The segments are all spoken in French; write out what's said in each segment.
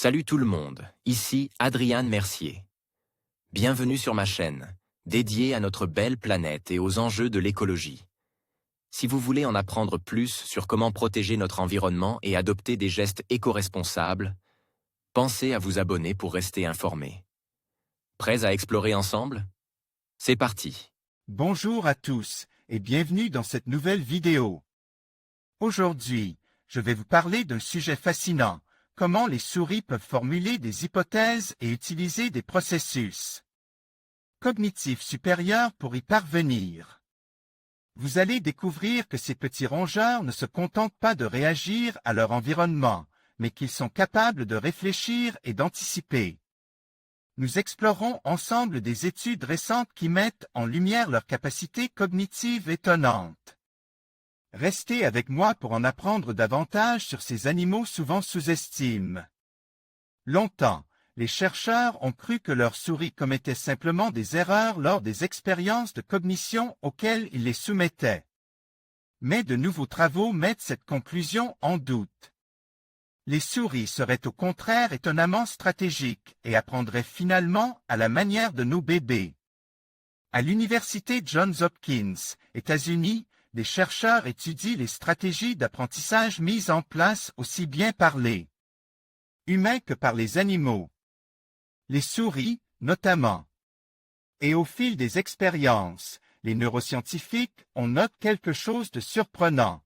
Salut tout le monde, ici Adrian Mercier. Bienvenue sur ma chaîne, dédiée à notre belle planète et aux enjeux de l'écologie. Si vous voulez en apprendre plus sur comment protéger notre environnement et adopter des gestes éco-responsables, pensez à vous abonner pour rester informé. Prêts à explorer ensemble? C'est parti! Bonjour à tous et bienvenue dans cette nouvelle vidéo. Aujourd'hui, je vais vous parler d'un sujet fascinant, comment les souris peuvent formuler des hypothèses et utiliser des processus cognitifs supérieurs pour y parvenir. Vous allez découvrir que ces petits rongeurs ne se contentent pas de réagir à leur environnement, mais qu'ils sont capables de réfléchir et d'anticiper. Nous explorerons ensemble des études récentes qui mettent en lumière leurs capacités cognitives étonnantes. Restez avec moi pour en apprendre davantage sur ces animaux souvent sous-estimés. Longtemps, les chercheurs ont cru que leurs souris commettaient simplement des erreurs lors des expériences de cognition auxquelles ils les soumettaient. Mais de nouveaux travaux mettent cette conclusion en doute. Les souris seraient au contraire étonnamment stratégiques et apprendraient finalement à la manière de nos bébés. À l'université Johns Hopkins, États-Unis, des chercheurs étudient les stratégies d'apprentissage mises en place aussi bien par les humains que par les animaux. Les souris, notamment. Et au fil des expériences, les neuroscientifiques ont noté quelque chose de surprenant.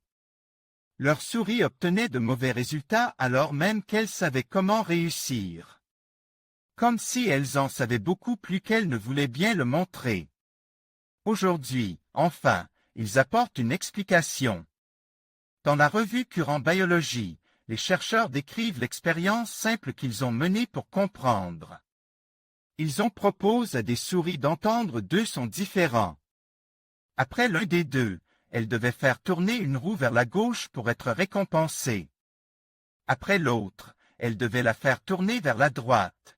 Leurs souris obtenaient de mauvais résultats alors même qu'elles savaient comment réussir. Comme si elles en savaient beaucoup plus qu'elles ne voulaient bien le montrer. Aujourd'hui, enfin, ils apportent une explication. Dans la revue Current Biology, les chercheurs décrivent l'expérience simple qu'ils ont menée pour comprendre. Ils ont proposé à des souris d'entendre deux sons différents. Après l'un des deux, elles devaient faire tourner une roue vers la gauche pour être récompensées. Après l'autre, elles devaient la faire tourner vers la droite.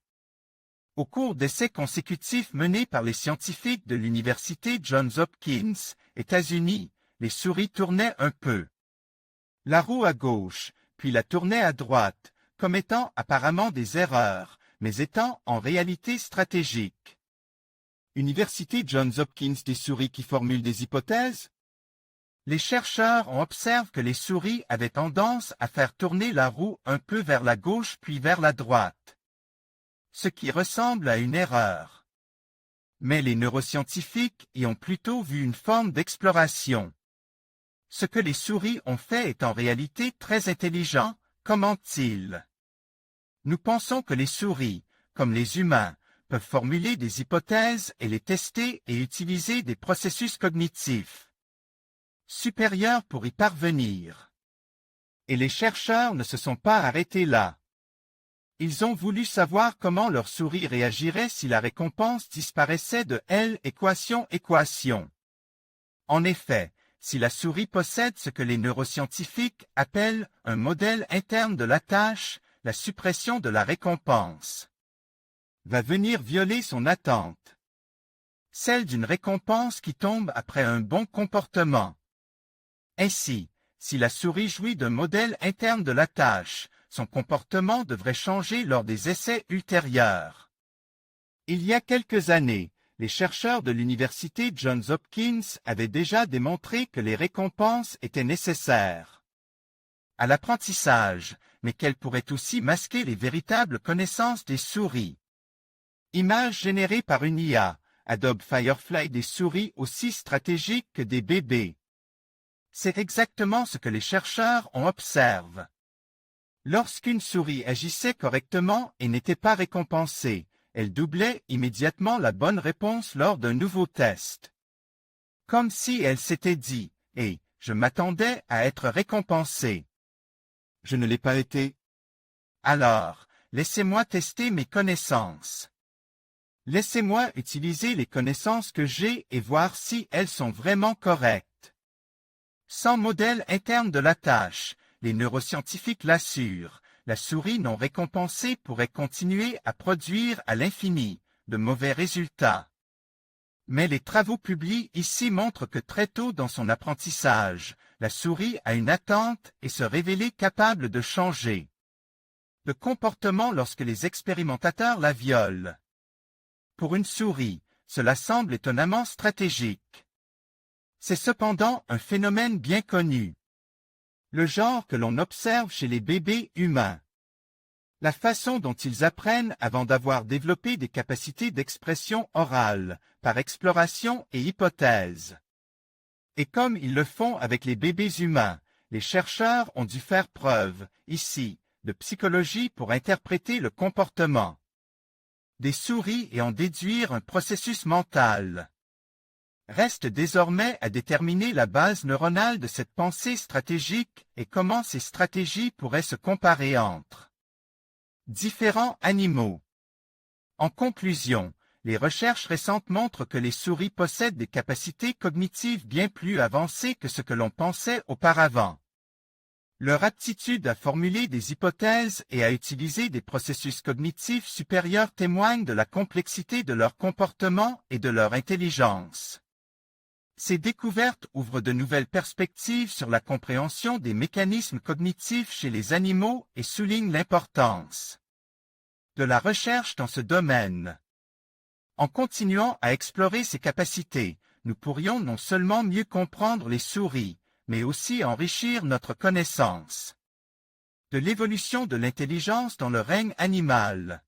Au cours d'essais consécutifs menés par les scientifiques de l'université Johns Hopkins, États-Unis, les souris tournaient un peu la roue à gauche, puis la tournaient à droite, commettant apparemment des erreurs, mais étant en réalité stratégiques. Université Johns Hopkins des souris qui formulent des hypothèses? Les chercheurs ont observé que les souris avaient tendance à faire tourner la roue un peu vers la gauche puis vers la droite, ce qui ressemble à une erreur. Mais les neuroscientifiques y ont plutôt vu une forme d'exploration. Ce que les souris ont fait est en réalité très intelligent, commentent-ils. Nous pensons que les souris, comme les humains, peuvent formuler des hypothèses et les tester et utiliser des processus cognitifs supérieurs pour y parvenir. Et les chercheurs ne se sont pas arrêtés là. Ils ont voulu savoir comment leur souris réagirait si la récompense disparaissait de l'équation. En effet, si la souris possède ce que les neuroscientifiques appellent un modèle interne de la tâche, la suppression de la récompense va venir violer son attente. Celle d'une récompense qui tombe après un bon comportement. Ainsi, si la souris jouit d'un modèle interne de la tâche, son comportement devrait changer lors des essais ultérieurs. Il y a quelques années, les chercheurs de l'université Johns Hopkins avaient déjà démontré que les récompenses étaient nécessaires à l'apprentissage, mais qu'elles pourraient aussi masquer les véritables connaissances des souris. Images générées par une IA, Adobe Firefly des souris aussi stratégiques que des bébés. C'est exactement ce que les chercheurs ont observé. Lorsqu'une souris agissait correctement et n'était pas récompensée, elle doublait immédiatement la bonne réponse lors d'un nouveau test. Comme si elle s'était dit « Hey, je m'attendais à être récompensée. Je ne l'ai pas été. Alors, laissez-moi tester mes connaissances. Laissez-moi utiliser les connaissances que j'ai et voir si elles sont vraiment correctes. » Sans modèle interne de la tâche, les neuroscientifiques l'assurent, la souris non récompensée pourrait continuer à produire à l'infini de mauvais résultats. Mais les travaux publiés ici montrent que très tôt dans son apprentissage, la souris a une attente et se révéler capable de changer. Le comportement lorsque les expérimentateurs la violent. Pour une souris, cela semble étonnamment stratégique. C'est cependant un phénomène bien connu. Le genre que l'on observe chez les bébés humains. La façon dont ils apprennent avant d'avoir développé des capacités d'expression orale, par exploration et hypothèse. Et comme ils le font avec les bébés humains, les chercheurs ont dû faire preuve, ici, de psychologie pour interpréter le comportement des souris et en déduire un processus mental. Reste désormais à déterminer la base neuronale de cette pensée stratégique et comment ces stratégies pourraient se comparer entre différents animaux. En conclusion, les recherches récentes montrent que les souris possèdent des capacités cognitives bien plus avancées que ce que l'on pensait auparavant. Leur aptitude à formuler des hypothèses et à utiliser des processus cognitifs supérieurs témoignent de la complexité de leur comportement et de leur intelligence. Ces découvertes ouvrent de nouvelles perspectives sur la compréhension des mécanismes cognitifs chez les animaux et soulignent l'importance de la recherche dans ce domaine. En continuant à explorer ces capacités, nous pourrions non seulement mieux comprendre les souris, mais aussi enrichir notre connaissance de l'évolution de l'intelligence dans le règne animal.